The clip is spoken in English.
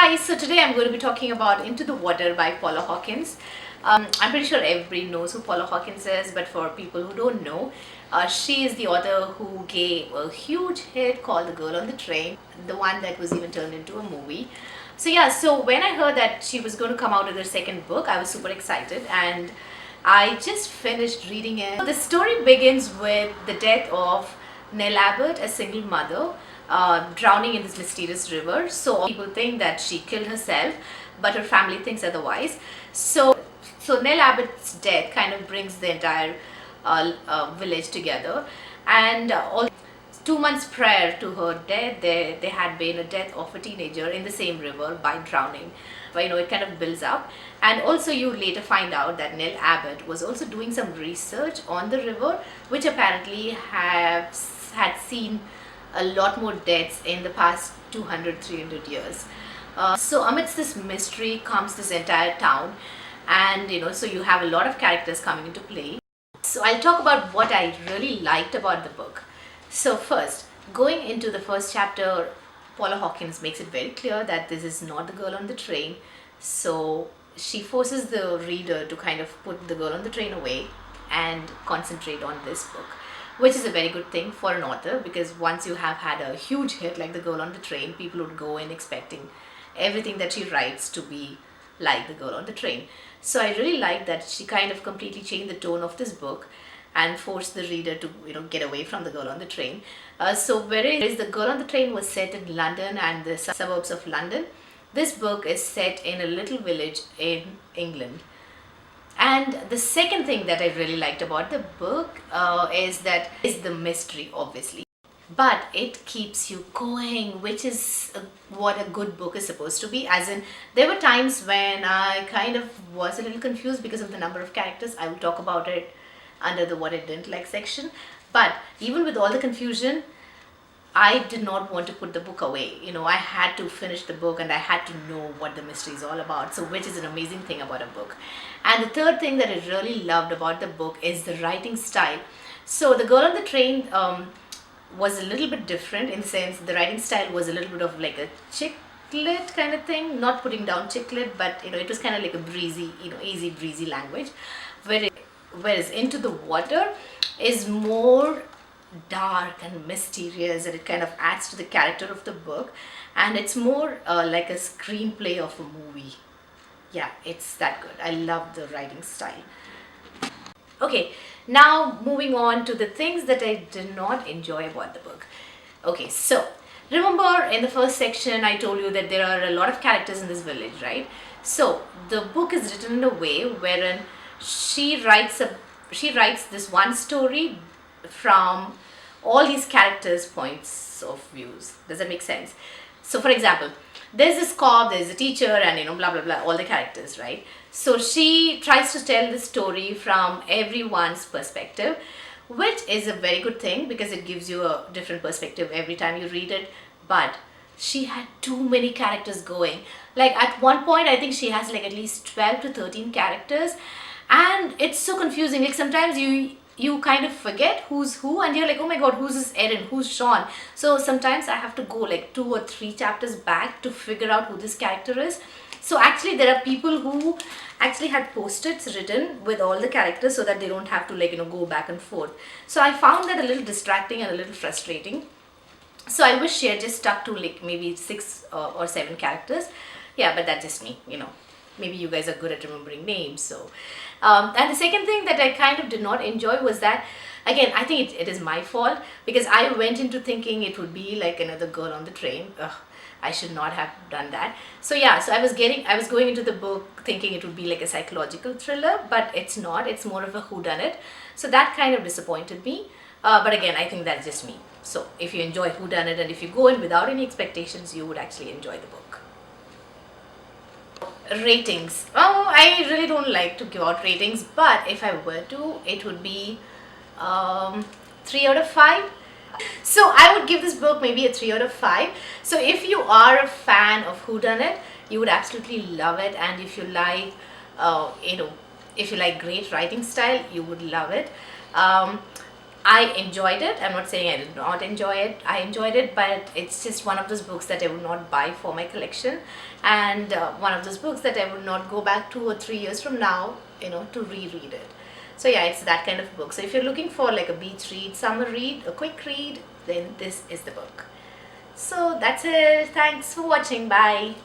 Hi, so today I'm going to be talking about Into the Water by Paula Hawkins. I'm pretty sure everybody knows who Paula Hawkins is, but for people who don't know, she is the author who gave a huge hit called The Girl on the Train, the one that was even turned into a movie. So when I heard that she was going to come out with her second book, I was super excited and I just finished reading it. The story begins with the death of Nell Abbott, a single mother, drowning in this mysterious river. So people think that she killed herself, but her family thinks otherwise. So Nell Abbott's death kind of brings the entire village together, and all 2 months prior to her death, there had been a death of a teenager in the same river by drowning. But, it kind of builds up, and also you later find out that Nell Abbott was also doing some research on the river, which apparently had seen a lot more deaths in the past 200-300 years. So amidst this mystery comes this entire town, and so you have a lot of characters coming into play. So I'll talk about what I really liked about the book. So first, going into the first chapter, Paula Hawkins makes it very clear that this is not the girl on the train. So she forces the reader to kind of put the girl on the train away and concentrate on this book, which is a very good thing for an author, because once you have had a huge hit like The Girl on the Train, people would go in expecting everything that she writes to be like The Girl on the Train. So I really like that she kind of completely changed the tone of this book and forced the reader to get away from The Girl on the Train. So whereas The Girl on the Train was set in London and the suburbs of London, this book is set in a little village in England. And the second thing that I really liked about the book is the mystery, obviously, but it keeps you going, which is what a good book is supposed to be. As in, there were times when I kind of was a little confused because of the number of characters. I will talk about it under the what I didn't like section. But even with all the confusion, I did not want to put the book away. I had to finish the book and I had to know what the mystery is all about. So which is an amazing thing about a book. And the third thing that I really loved about the book is the writing style. So The Girl on the Train was a little bit different in the sense the writing style was a little bit of like a chick lit kind of thing. Not putting down chick lit, but it was kind of like a breezy, easy breezy language. Whereas Into the Water is more dark and mysterious, and it kind of adds to the character of the book, and it's more like a screenplay of a movie. Yeah, it's that good. I love the writing style. Okay, now moving on to the things that I did not enjoy about the book. Okay, so remember in the first section I told you that there are a lot of characters in this village, right? So the book is written in a way wherein she writes this one story from all these characters' points of views. Does that make sense? So for example, there's this cop, there's a teacher, and blah blah blah, all the characters, right? So she tries to tell the story from everyone's perspective, which is a very good thing because it gives you a different perspective every time you read it. But she had too many characters going. Like at one point I think she has like at least 12 to 13 characters, and it's so confusing. Like sometimes you kind of forget who's who, and you're like, oh my god, who's this Erin, who's Sean? So sometimes I have to go like 2 or 3 chapters back to figure out who this character is. So actually there are people who actually had post-its written with all the characters so that they don't have to go back and forth. So I found that a little distracting and a little frustrating. So I wish she had just stuck to like maybe 6 or 7 characters. Yeah, but that's just me, maybe you guys are good at remembering names. So and the second thing that I kind of did not enjoy was that, again, I think it is my fault because I went into thinking it would be like another Girl on the Train. Ugh, I should not have done that. So yeah, so I was going into the book thinking it would be like a psychological thriller, but it's not. It's more of a whodunit. So that kind of disappointed me. But again, I think that's just me. So if you enjoy whodunit and if you go in without any expectations, you would actually enjoy the book. Ratings. Oh, I really don't like to give out ratings, but if I were to, it would be 3 out of 5. So I would give this book maybe a 3 out of 5. So if you are a fan of whodunit, you would absolutely love it, and if you like if you like great writing style, you would love it. I enjoyed it. I'm not saying I did not enjoy it. I enjoyed it, but it's just one of those books that I would not buy for my collection, and one of those books that I would not go back 2 or 3 years from now, to reread it. So yeah, it's that kind of book. So if you're looking for like a beach read, summer read, a quick read, then this is the book. So that's it. Thanks for watching. Bye.